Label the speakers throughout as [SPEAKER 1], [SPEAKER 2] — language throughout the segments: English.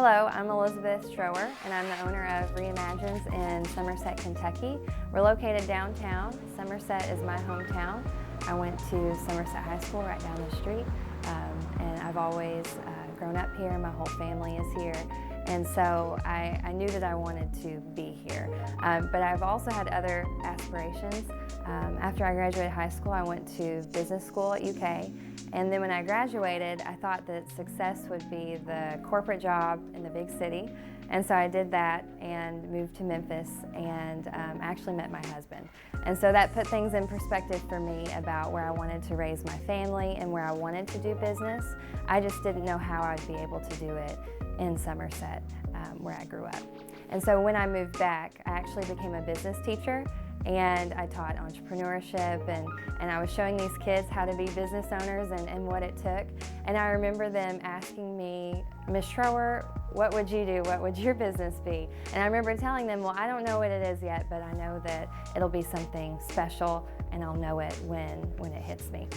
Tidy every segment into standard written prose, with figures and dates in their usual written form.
[SPEAKER 1] Hello, I'm Elizabeth Strower, and I'm the owner of Reimagines in Somerset, Kentucky. We're located downtown. Somerset is my hometown. I went to Somerset High School right down the street, and I've always grown up here. My whole family is here, and so I knew that I wanted to be here. But I've also had other aspirations. After I graduated high school, I went to business school at UK. And then when I graduated, I thought that success would be the corporate job in the big city. And so I did that and moved to Memphis and actually met my husband. And so that put things in perspective for me about where I wanted to raise my family and where I wanted to do business. I just didn't know how I'd be able to do it in Somerset, where I grew up. And so when I moved back, I actually became a business teacher. And I taught entrepreneurship, and I was showing these kids how to be business owners and what it took. And I remember them asking me, "Ms. Strower, what would you do? What would your business be?" And I remember telling them, well, I don't know what it is yet, but I know that it'll be something special, and I'll know it when it hits me.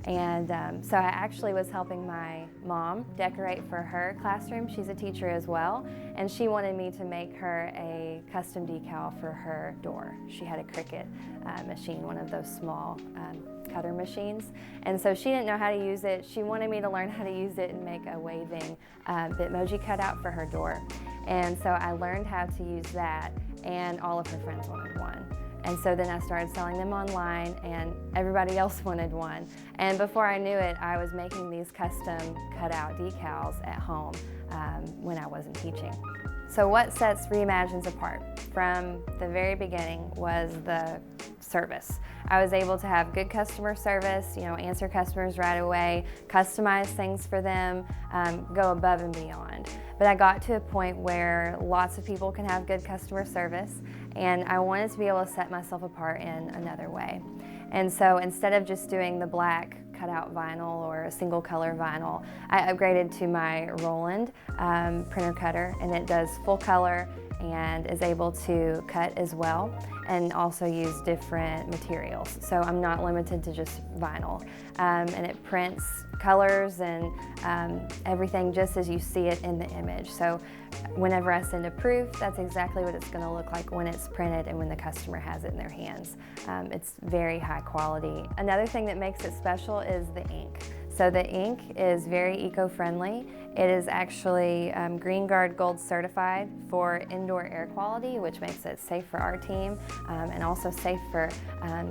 [SPEAKER 1] And so I actually was helping my mom decorate for her classroom. She's a teacher as well, and she wanted me to make her a custom decal for her door. She had a Cricut machine, one of those small cutter machines, and so she didn't know how to use it. She wanted me to learn how to use it and make a waving Bitmoji cutout for her door. And so I learned how to use that, and all of her friends wanted one. And so then I started selling them online, and everybody else wanted one. And before I knew it, I was making these custom cutout decals at home when I wasn't teaching. So what sets Reimagines apart from the very beginning was the service. I was able to have good customer service, answer customers right away, customize things for them, go above and beyond. But I got to a point where lots of people can have good customer service, and I wanted to be able to set myself apart in another way. And so instead of just doing the black cutout vinyl or a single color vinyl, I upgraded to my Roland printer cutter, and it does full color and is able to cut as well, and also use different materials. So I'm not limited to just vinyl. And it prints colors and everything just as you see it in the image. So whenever I send a proof, that's exactly what it's going to look like when it's printed and when the customer has it in their hands. It's very high quality. Another thing that makes it special is the ink. So the ink is very eco-friendly. It is actually Green Guard Gold certified for indoor air quality, which makes it safe for our team and also safe for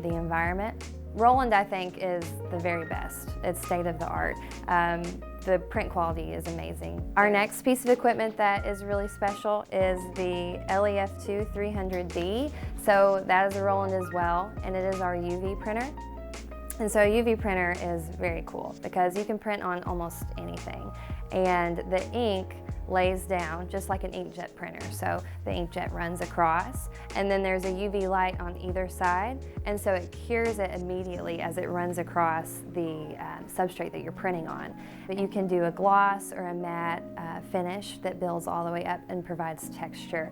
[SPEAKER 1] the environment. Roland, I think, is the very best. It's state of the art. The print quality is amazing. Our next piece of equipment that is really special is the LEF2 300D. So that is a Roland as well, and it is our UV printer. And so a UV printer is very cool because you can print on almost anything. And the ink lays down just like an inkjet printer. So the inkjet runs across, and then there's a UV light on either side, and so it cures it immediately as it runs across the substrate that you're printing on. But you can do a gloss or a matte finish that builds all the way up and provides texture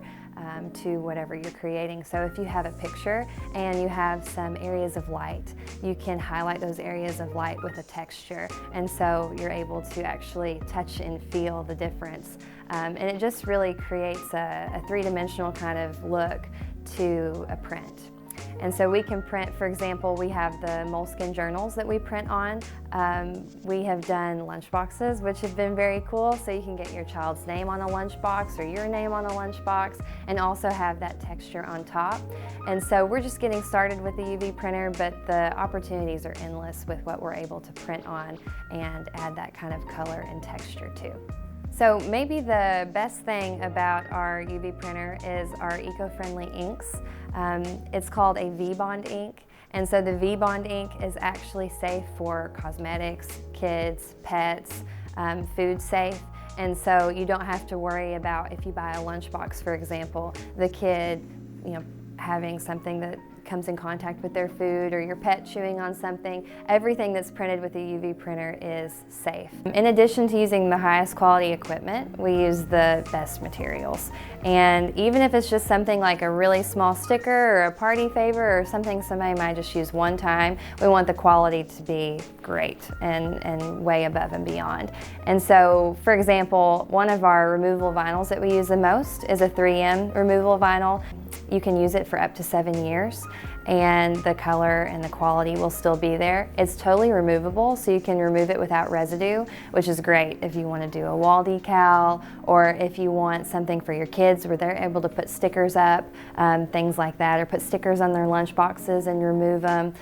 [SPEAKER 1] to whatever you're creating. So if you have a picture and you have some areas of light, you can highlight those areas of light with a texture, and so you're able to actually touch and feel the difference. And it just really creates a three-dimensional kind of look to a print. And so we can print, for example, we have the moleskin journals that we print on. We have done lunchboxes, which have been very cool. So you can get your child's name on a lunchbox or your name on a lunchbox and also have that texture on top. And so we're just getting started with the UV printer, but the opportunities are endless with what we're able to print on and add that kind of color and texture to. So maybe the best thing about our UV printer is our eco-friendly inks. It's called a V-Bond ink, and so the V-Bond ink is actually safe for cosmetics, kids, pets, food safe, and so you don't have to worry about if you buy a lunchbox, for example, the kid having something that comes in contact with their food or your pet chewing on something. Everything that's printed with a UV printer is safe. In addition to using the highest quality equipment, we use the best materials. And even if it's just something like a really small sticker or a party favor or something somebody might just use one time, we want the quality to be great and way above and beyond. And so, for example, one of our removable vinyls that we use the most is a 3M removable vinyl. You can use it for up to 7 years and the color and the quality will still be there. It's totally removable, so you can remove it without residue, which is great if you want to do a wall decal or if you want something for your kids where they're able to put stickers up, things like that, or put stickers on their lunch boxes and remove them.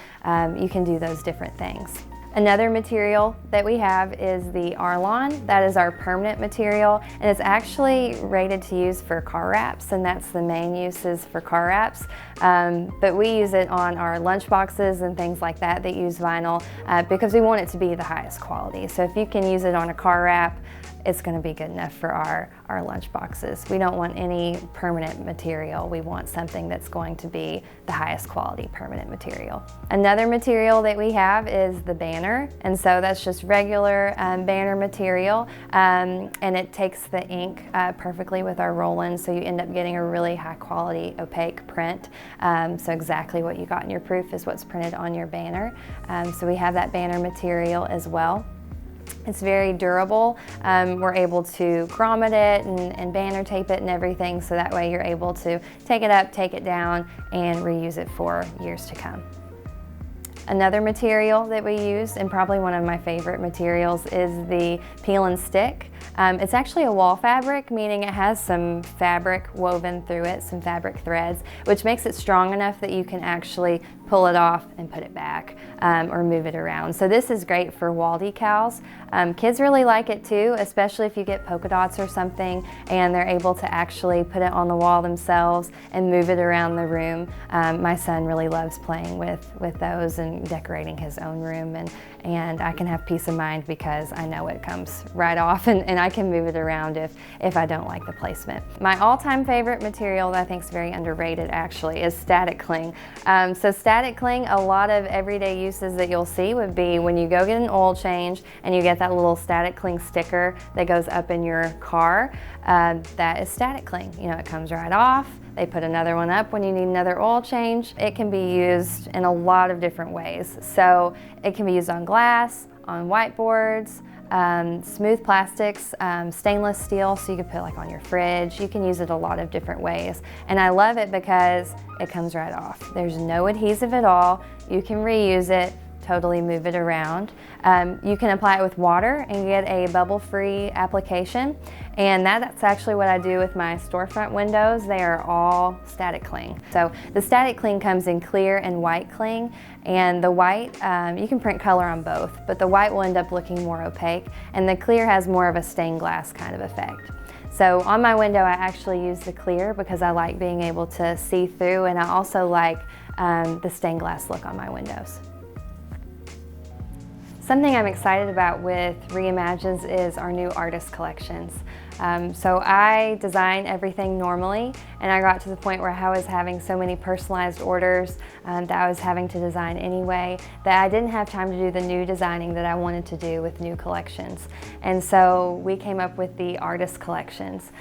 [SPEAKER 1] You can do those different things. Another material that we have is the Arlon. That is our permanent material, and it's actually rated to use for car wraps, and that's the main uses for car wraps. But we use it on our lunch boxes and things like that that use vinyl because we want it to be the highest quality. So if you can use it on a car wrap, it's going to be good enough for our lunch boxes. We don't want any permanent material. We want something that's going to be the highest quality permanent material. Another material that we have is the banner, and so that's just regular banner material, and it takes the ink perfectly with our roll-in, so you end up getting a really high quality opaque print. So exactly what you got in your proof is what's printed on your banner. So we have that banner material as well. It's very durable. We're able to grommet it and banner tape it and everything, so that way you're able to take it up, take it down, and reuse it for years to come. Another material that we use, and probably one of my favorite materials, is the peel and stick. It's actually a wall fabric, meaning it has some fabric woven through it, some fabric threads, which makes it strong enough that you can actually pull it off and put it back or move it around. So this is great for wall decals. Kids really like it too, especially if you get polka dots or something and they're able to actually put it on the wall themselves and move it around the room. My son really loves playing with those and decorating his own room, and I can have peace of mind because I know it comes right off and I can move it around if I don't like the placement. My all-time favorite material that I think is very underrated actually is static cling. So static cling, a lot of everyday uses that you'll see would be when you go get an oil change and you get that little static cling sticker that goes up in your car. That is static cling. You know, it comes right off. They put another one up when you need another oil change. It can be used in a lot of different ways. So it can be used on glass, on whiteboards, smooth plastics, stainless steel, so you can put like on your fridge. You can use it a lot of different ways. And I love it because it comes right off. There's no adhesive at all. You can reuse it, totally move it around. You can apply it with water and get a bubble-free application. And that's actually what I do with my storefront windows. They are all static cling. So the static cling comes in clear and white cling. And the white, you can print color on both, but the white will end up looking more opaque. And the clear has more of a stained glass kind of effect. So on my window, I actually use the clear because I like being able to see through, and I also like the stained glass look on my windows. Something I'm excited about with Reimagines is our new artist collections. So I design everything normally, and I got to the point where I was having so many personalized orders that I was having to design anyway that I didn't have time to do the new designing that I wanted to do with new collections. And so we came up with the artist collections,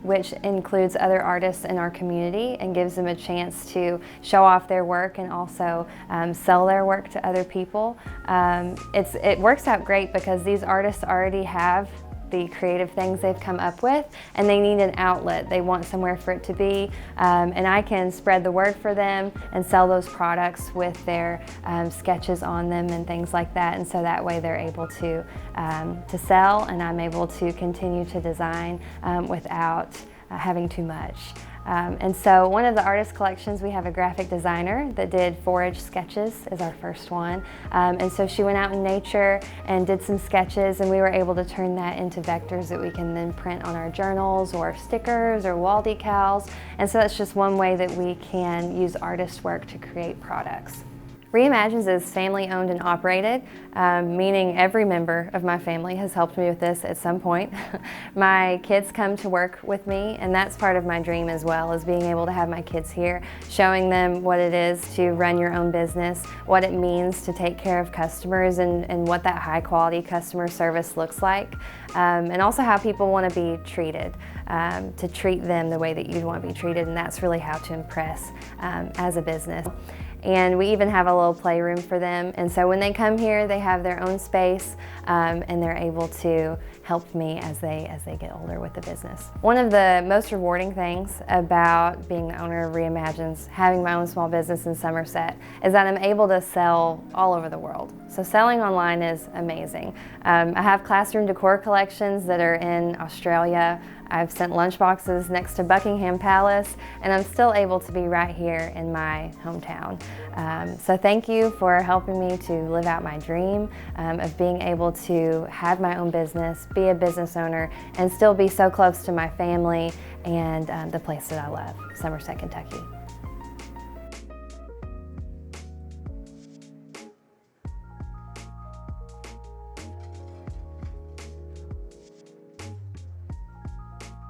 [SPEAKER 1] which includes other artists in our community and gives them a chance to show off their work and also sell their work to other people. It works out great because these artists already have the creative things they've come up with, and they need an outlet. They want somewhere for it to be, and I can spread the word for them and sell those products with their sketches on them and things like that, and so that way they're able to sell, and I'm able to continue to design without having too much. And so one of the artist collections, we have a graphic designer that did forage sketches is our first one. And so she went out in nature and did some sketches, and we were able to turn that into vectors that we can then print on our journals or stickers or wall decals. And so that's just one way that we can use artist work to create products. Reimagines is family owned and operated, meaning every member of my family has helped me with this at some point. My kids come to work with me, and that's part of my dream as well, is being able to have my kids here, showing them what it is to run your own business, what it means to take care of customers, and what that high quality customer service looks like, and also how people want to be treated, to treat them the way that you'd want to be treated, and that's really how to impress as a business. And we even have a little playroom for them, and so when they come here they have their own space, and they're able to help me as they get older with the business. One of the most rewarding things about being the owner of Reimagines, having my own small business in Somerset, is that I'm able to sell all over the world. So selling online is amazing. I have classroom decor collections that are in Australia. I've sent lunchboxes next to Buckingham Palace, and I'm still able to be right here in my hometown. So thank you for helping me to live out my dream of being able to have my own business, be a business owner, and still be so close to my family and the place that I love, Somerset, Kentucky.